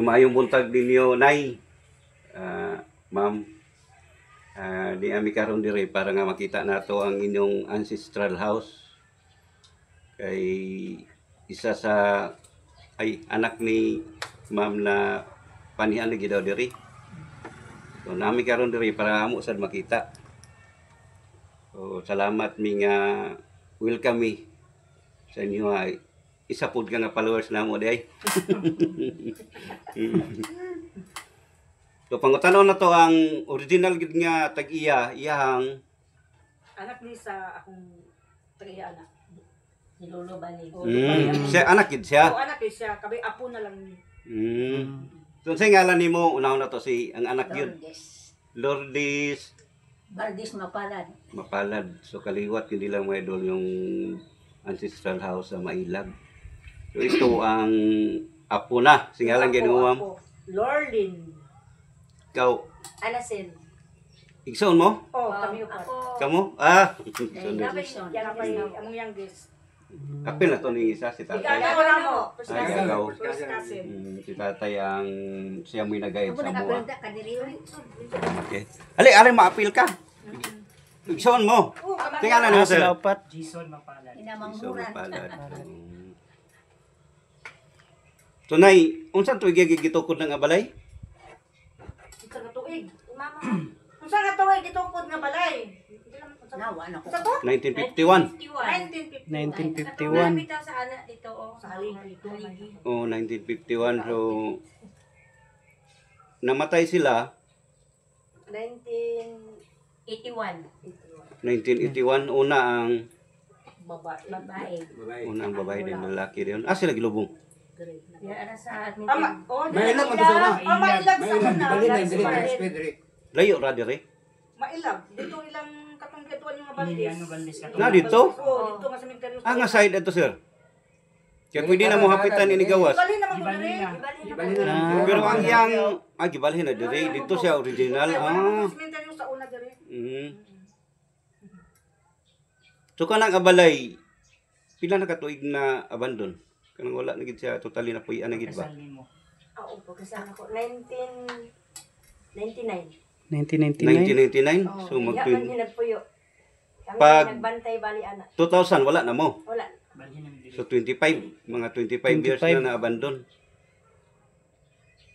Maayong buntag ninyo, Nay. Ma'am, di ami karon dire para nga makita nato ang inyong ancestral house. Kay isa sa anak ni Ma'am na panihan lagi daw dire. So nami karon dire para amo sad makita. So salamat mi nga welcome mi sa inyo ay isa pud ka nga followers namo day. So pangutanaw na to ang original gid nga tag-iya iyang anak ni sa akong tag-iya anak. Si Lolo Bani. Siya anak gid siya. O anak ni siya, kabi apo na lang ni. So sa ngalan nimo unaw na to si ang anak yun. Lourdes Valdez Mapalad. Mapalad. So kaliwat hindi lang mga idol yung ancestral house sa Mailag. So ito ang apo na. Singalan ginuwam. Lorlin. Ikaw, Anasin. igsoon mo? Oh, kami pa. Kamo? Ah, Yan ang may among youngest. kapil na to ni isa si tatay. Ikaw na mo. First Ay, cousin. ikaw. First cousin. Si tatay ang siya may nagayad Ako sa mua. nakapilda ka diri. Okay. Ali, maapil ka. Igsoon mo. Singalan mo sir. Jason Mapalad. So, Inamanghuran. mapalad. Tunay, unsan to gigitukod ng abalay? Unsa nga tuig? Mama. Unsa nga tuig gitukod nga balay? Nawa na ko. Sa to? 1951. 1951. 1951. Bitaw sa anak dito oh. Sa haligi. Oh, 1951. So, namatay sila 1981. 1981. Una ang Babae. unang babae din lalaki din. Ah, sila gilubong. Yan ara sa admin. Ama, oh, Mailag man to sa una. mailag sa Mailag, una. balik na That's diri, why. diri. Layo ra dire. Mailag. Dito ilang katong gatuan yung Emiliano Valdez. Valdez ka. Na dito? Oh, dito nga sa cemetery. Ah, nga side ato sir. Kaya pwede na mo hapitan ini gawas. Bali naman ko Ibalik diri. na. Ibalik na lang. Pero ang iyang gibalhin na dire. Dito siya original. Ah. Cemetery sa una diri. So kanang abalay, pila na katuig na abandon? Kanang wala na gid siya totally na puy-an na gid ba? Kasal nimo. Oo, pagkasama ko 1999. 1999. 1999. So mag Yaman hinagpuyo. Kami Pag- nagbantay bali anak. 2000 wala na mo. Wala. Balhin namin diri. So 25, mga 25 years 25. na abandon.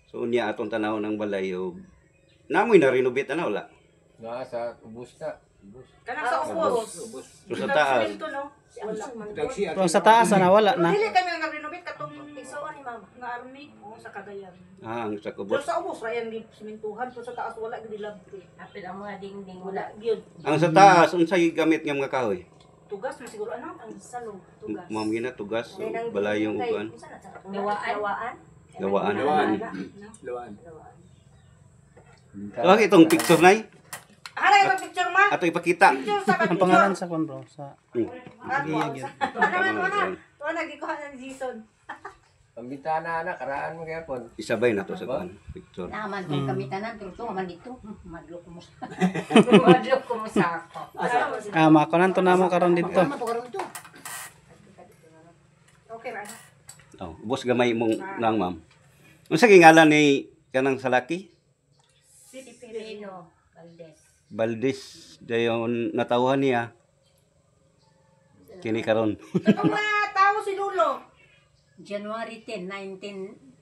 So unya atong tanaw ng balay og namoy na renovate na wala. Nasa ubos na. Ubos. Kanang sa ubos. Ubos. So sa taas. Semento, no? Wala. Taxi at Pero sa taas na wala Pero na. dili kami nga renovate katong Igsoon ni mama. nga army o sa Cagayan. Ah, ang sa Pero kubos. sa ubos ra yan di sementuhan, pero sa taas wala gid labti. Apil ang mga dingding Wala wala. gyud. Ang sa taas unsay gamit nga mga kahoy? Tugas mo siguro ano? Ang salong tugas. Ma'am gina tugas, so, Dahil ang balayong kay- uban. unsa na sa- Gawaan. Gawaan. Gawaan. Lawaan. Gawaan. Lawaan. So ang itong picture nay Hara yung picture ma. ato ipakita. Picture sa Ang pangalan sa kon bro sa Tuwa na gikuha na ni Jason. Ang bintana na, karaan mo gayapon. Isabay na to sa kuan picture. Naman kung kami tanan turto man dito. Madlok ko mo. Madlok ko mo sa ako. makunan to namo karon dito. Ano po karon to? Okay ra. Oh, ubos gamay mong nang ma'am. Unsa gingalan ni kanang salaki? City Pilipino. Valdez. Valdez dayon natawhan niya. Kini karon. Ang mga tao si Lulo. January 10,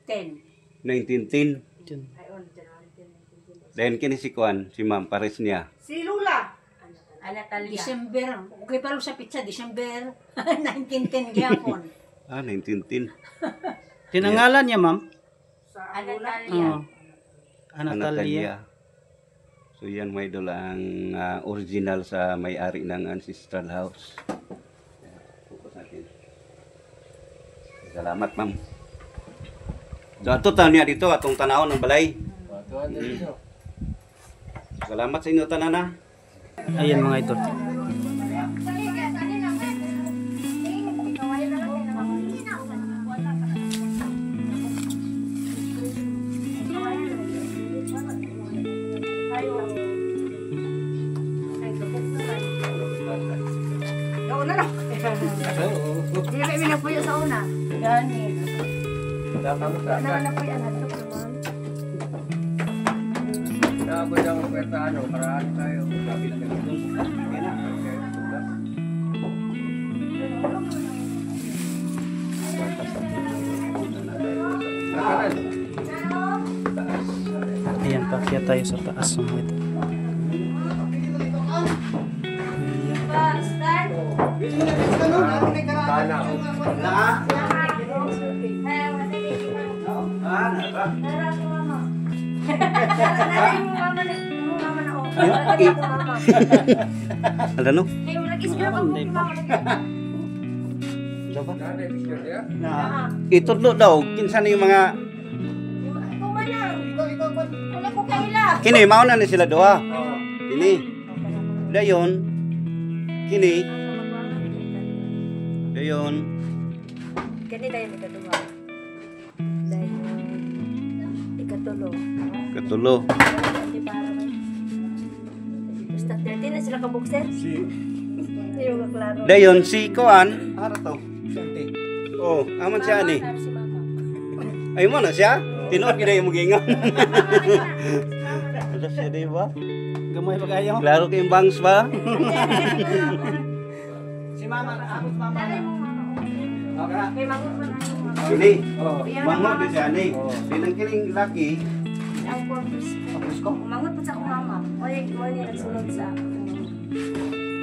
1910. 1910. Ayon, January 10. Dayon kini si kuan, si ma'am pares niya. Si Lula. Natalia. December. Okay pa sa pizza. December 1910 gyapon. Ah, 1910. Tinangalan niya ma'am. Sa Lula. Natalia. Oh. Natalia. So yan may idol ang original sa may-ari ng ancestral house. Focus natin. Salamat ma'am. So ato taon niya dito atong tanawon ng balay. Tuhan na dito. Salamat sa inyo tanana. Ayan mga idol. Yung una no. Hindi kami napuyo sa una. Gani. Wala kang Ano na po yan? Ako daw ang kwenta ano, karaan tayo. Sabi na ganito. Okay na. Nakaran. Ayan, pakyat tayo sa taas mga idol. Kana. Ano no? Kana picture dia. Itudlo daw kinsa ni yung mga kini mao na ni sila duha. Kini. Dayon. Kini. Dayon. Kani dahil ikaduha. Dahil ikatulo. Katulo. Hindi para mo. Basta 13 na sila kabukser. Hindi mo klaro. Dayon si Koan. Ara to. Oh, aman siya ni. Si mama. Ay mo na siya. Tinuod gid yung mugingon. Ano siya di ba? Gamay pa kayo. Klaro kayong bangs ba? Si mama, abot mama. Kay mangon pa na yung mama. Kini. Oh. Mangot din siya ni. Dinang kining laki. Ang corpus ko. Mangon pa sa akong mama. Wala nagsunod sa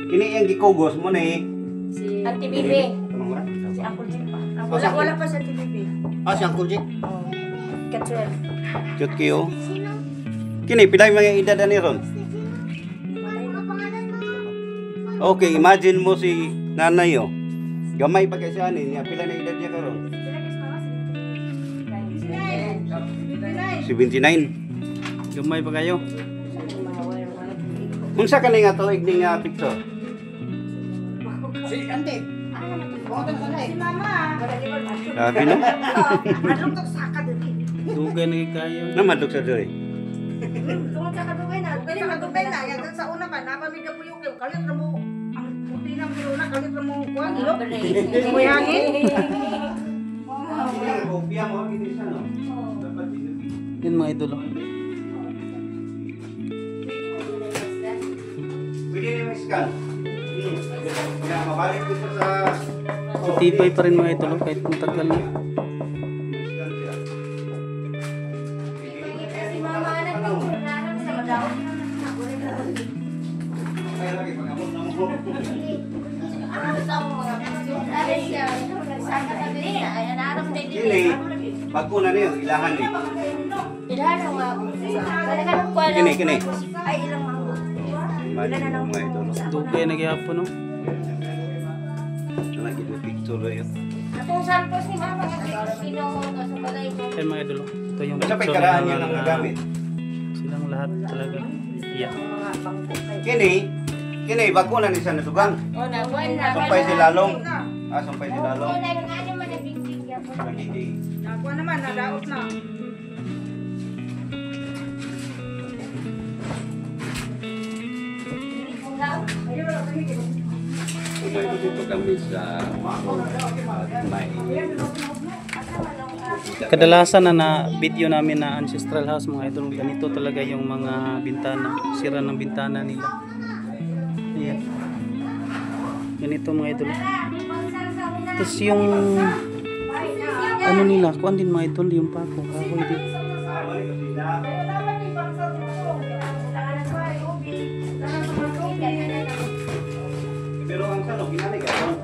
Kini yang gikugos mo ni. si Auntie Bibi. Anong oras? Si Uncle Jim pa. Wala pa sa Auntie Bibi. Si Uncle Jake. Oh. Katwel. Cute kayo. Kini pilay mga edad ani ron. Okay, imagine mo si nanay yo. Gamay pa kay siya ni, niya pila na edad niya karon? 79. Gamay pa kayo. Unsa ka ni nga tuig ni nga picture? Si Ante. Si Mama. Sabi no? Anong to saka dito? Dugay na kayo. Namadok sa diri. Tungkol sa kadugay na. Pwede madugay na. Yan sa una pa. Napamigay po yung kalit na mo. Ang puti ng piruna. Kalit na mo. Kuhan. Ilo. May hangin. Kopya mo kini sa no. Dapat Yan mga idol. pwede ni Mexican. Kaya mabalik ko siya sa Tipay pa rin mga idol kahit kung tagal na. Mexican siya. Si Mama nagpicture sa madaot. Kaya lagi pag-abot na mo. Ano sa mga ay siya. Saka sa dili. Ay anaram din Kini, bago na niyo, ilahan ni. Ilahan ang mga. Kaya ka nang kuha Kini, kini. Ay ilang mango. Imagine mo mga ito. Dugay na gyapon no. Lagi na picture yun. Atong sampos ni Mama kasi kinuha ko sa balay ko. Yan mga idol. Ito yung Basta may picture karaan ng niya ng mga- nagamit. Silang lahat talaga. Yeah. Mga bangkay. Kini, bago na ni siya nasugang. O na, buwan na. Sumpay si Lalong. Sumpay si Lalong. O na, nga naman na big-big yan po. Nagidi. Nakuha naman, nadaot na. Umay dito kami sa may Kadalasan na video namin na ancestral house mga idol, ganito talaga yung mga bintana, sira ng bintana nila. Ayan. Ganito mga idol. Tapos yung ano nila, kuan din mga idol, yung pako, kahoy din. pero ang sano ginani gano'n.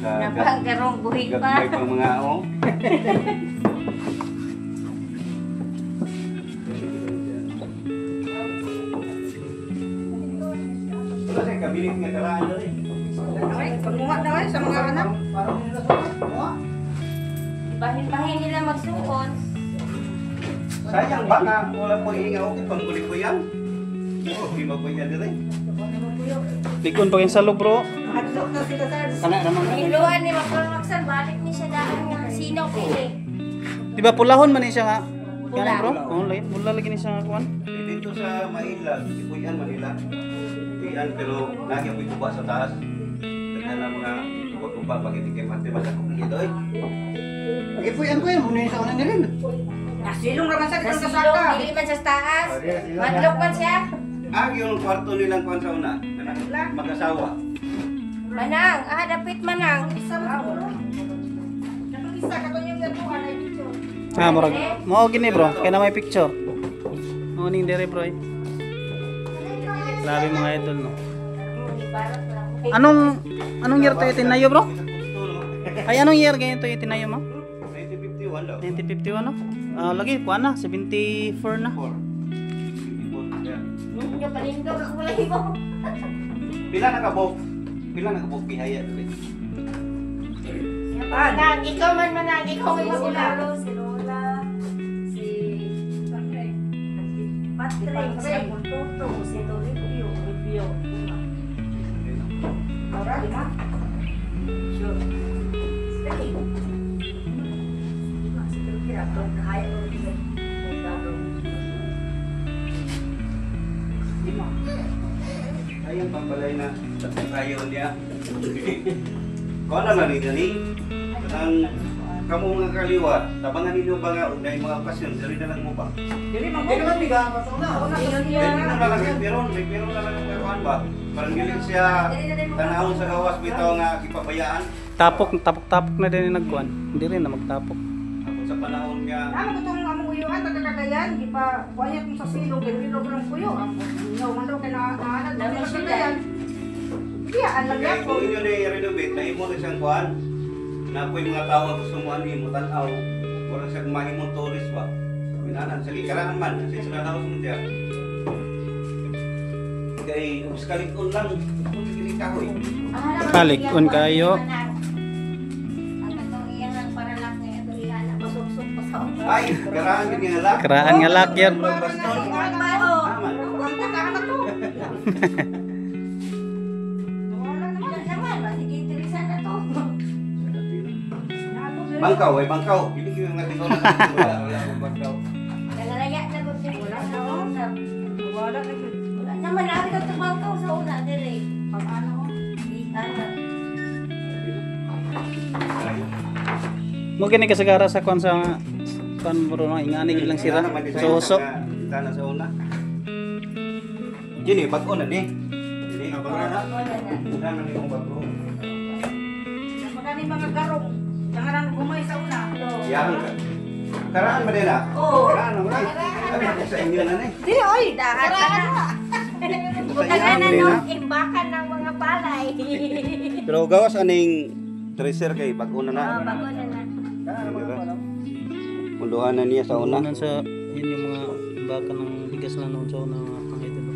Napanggarong buhig Gagmay pa. pang mga o. Wala siya kabilit nga karaan na rin. Pagmunga na sa mga anak. Bahin-bahin nila magsuon. Sayang ba nga wala po iingaw ko pang kulit ko yan. Hindi ba po yan rin? Likon pa kayo sa loob bro. Hadlok na sila sa Kana naman. Hiluan ni Makrolaksan, balik ni siya dahil ng sinaw pili. Di ba pulahon man ni siya nga? Pula. Kana bro? Oo, lagi mula lagi ni siya nga kuan. Dito sa Maila, Ipuyan, Manila. Ipuyan, pero lagi ako ituba sa taas. Kaya na mga tuba-tuba, pag hindi kayo mati, masakot dito eh. Ipuyan ko yan, muna yung sa una na rin. Nasilong naman sa Nasilong, kasaka. dili man sa taas. Madlok man siya. Yung kwarto nilang kuwan sa una. Mag-asawa. Manang, dapit manang. Isa ka to yung gatuan ay picture. Murag. Mao gini bro, kaya na may picture. Mao ning dire bro. Grabe mga idol no. Anong year to itinayo bro? Ay anong year ganyan to itinayo mo? 1951 daw. 1951 no? Lagi kuha na 74 na. 24. Yeah. Yung palindog ako wala mo. Pila nakabok bihaya dali. Manang, ikaw man manang, ikaw may magulang. Si Lola, si Patrick, si Toto, si Toribio, Ribio. Ora, di ba? Sure. Steady. Masih kira kaya ulit. Ayun pambalay na tayo niya. Kung ano na ni ang kamu mga kaliwa, tabangan ninyo ba nga na mga okasyon, diri na lang mo ba? Dili man Hindi naman biga, pasok na. Dili na lang may pero na lang ang ba? Parang dili siya tanahon sa gawas bitaw nga ipabayaan. Tapok na din yung nagkuhan. Hindi rin na magtapok. Ako sa panahon niya, Ano ko tong among uyuan tagakagayan, di pa wayat mo sa silong bilog ng puyo. Ang man daw kay naaanad na sa kagayan. Iya, ang kaya lagyan ko. kung inyo na i-renovate, na imo na siyang kuhan, na po yung mga tao nga gusto mo ano mo tanaw, wala siyang mahimong tourist ba? Minanan, sa likarangan man, sa isunanaw mo siya. Kaya uskalikon lang, kung sige kahoy. Kalikon kayo. Ang katong iyang lang para lang nga durihan na masupsup pa sa ulo. Ay, karaan din nga lang. Karaan nga lak yan. Baston. Aman. Ang kakaana to. Wala naman, masigit tirisan na to. Bangkaw, ay bangkaw. Hindi ko yung natin wala akong bangkaw. Nagalaya na ko siya. Wala na ako. Wala na yun. Wala naman, nabi ka tumangkaw sa una, dire. Pag-ano ko. Mo gini kasagara sa kuan sa kuan bro no ingani gid lang sira. Suso. Kita na sa una. Gini, bago na ni. Gini, bago na. Una na ni kong bago. Magani mga garong. Jangan gumay sa una. Yang karaan ba din ah? Oo. Karaan mo rin. Sabi ko sa inyo na ni. Di oy, dahat ka na. Butangan na nung imbakan ng mga palay. Pero gawas aning treasure kay bago na na. Bago na na. Punduhan na niya sa una. Unan sa yun yung mga baka ng bigas na noon sa una mga idol.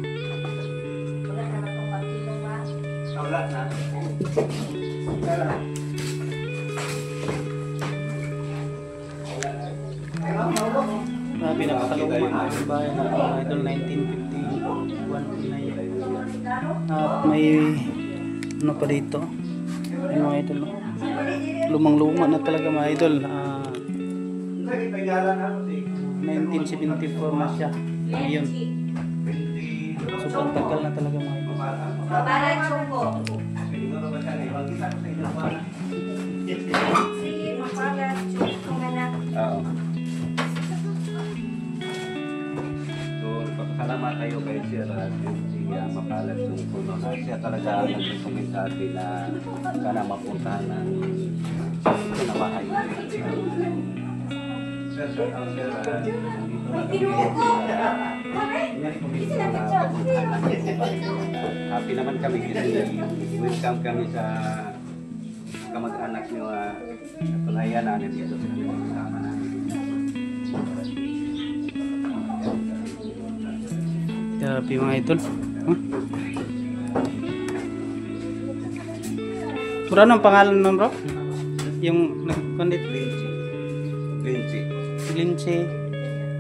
Wala na na itong pagkilong ba? Wala na. Grabe napakaluma ang bahay na mga idol 1951 na yun. At may ano pa dito. Ano mga idol no? Lumang-luma na talaga mga idol. 1974 na siya. Ngayon. Sobrang tagal na talaga mga idol. Babalag sungko. Sige, mapalat. Sungko na na. Oo. So, papasalamat tayo kay Sir siya makalat yung puno na siya talaga ang nag-recommend sa atin na sana mapuntahan ng pinabahay. Sir, Sir, happy naman kami kasi welcome kami sa kamag-anak niyo patunayan namin dito sa kasama namin. Grabe mga idol. Pero anong pangalan nun bro? Yung nagkondit Lindsay. Glinche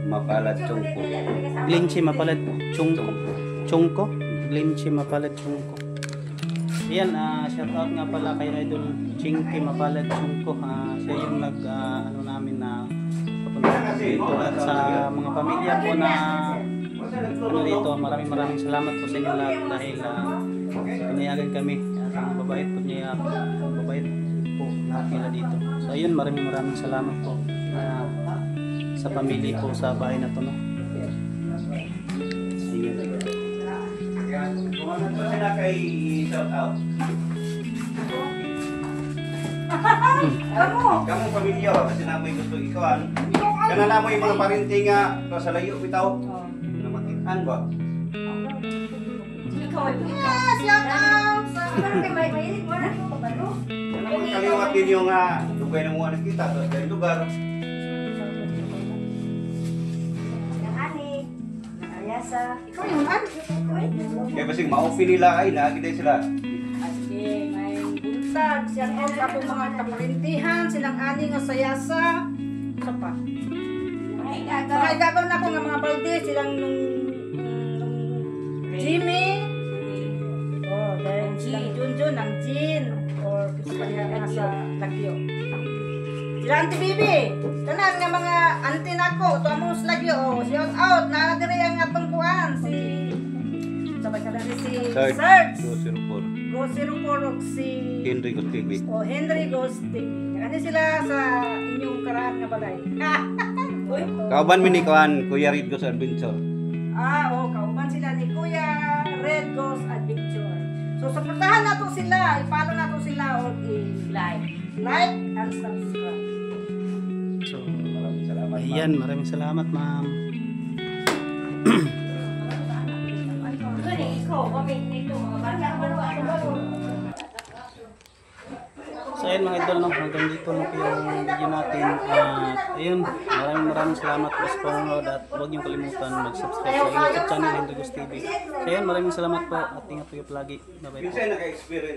Mapalad Chongko. Glinche Mapalad Chungko. Chungko? Glinche Mapalad Chungko. Ayan, shout out nga pala kay Idol Chinky Mapalad Chungko. Siya yung nag ano namin na papunta dito at sa mga pamilya po na ano dito, maraming salamat po sa inyo lahat dahil pinayagan kami. Ang babait po niya, babait po lahat nila dito. So ayun, maraming salamat po sa pamilya po sa bahay na to, no. Ayun. Kung ano to sila kay shout out. Kamu pamilya, kasi namoy gusto ikaw. Kana namoy mga parinting nga sa layo bitaw. Na makitaan ba? Shout out sa Kana mo kaliwat din yung lugay na mga nakita sa dahil lugar. ikaw yung Kaya basing ma-offer nila ay nakita sila. Sige, may buntag. Shout out sa akong mga kaparintihan, silang ani nga sayasa. Sa pa. Mga gagaw na ako nga mga balde, silang nung Jimmy. Oh, then silang Junjun, ang Jin. Or kanya nga sa Lagyo. Sila Auntie Bibi. Tanan nga mga auntie nako, to among sa Lagyo. Oh, shout out. Naradiri ang atong kuan. Si sabay ka na rin si Serge. 204. Go 04 si Henry Gutierrez. o Henry Ghosting. Ano sila sa inyong karaan nga balay? Kauban mi ni kuan Kuya Rid Goes Adventure. Kauban sila ni Kuya Red Ghost Adventure. So, supportahan nato sila. I-follow nato sila o like and subscribe. So, Maraming salamat. ayan, maraming salamat, ma'am. So ayun mga idol, no, hanggang dito lang po yung video natin. Ayun, maraming salamat po sa panonood at huwag niyong kalimutan mag-subscribe sa YouTube channel Henry Ghost TV. So ayun, maraming salamat po at ingat po kayo palagi. Bye bye po. Minsan naka-experience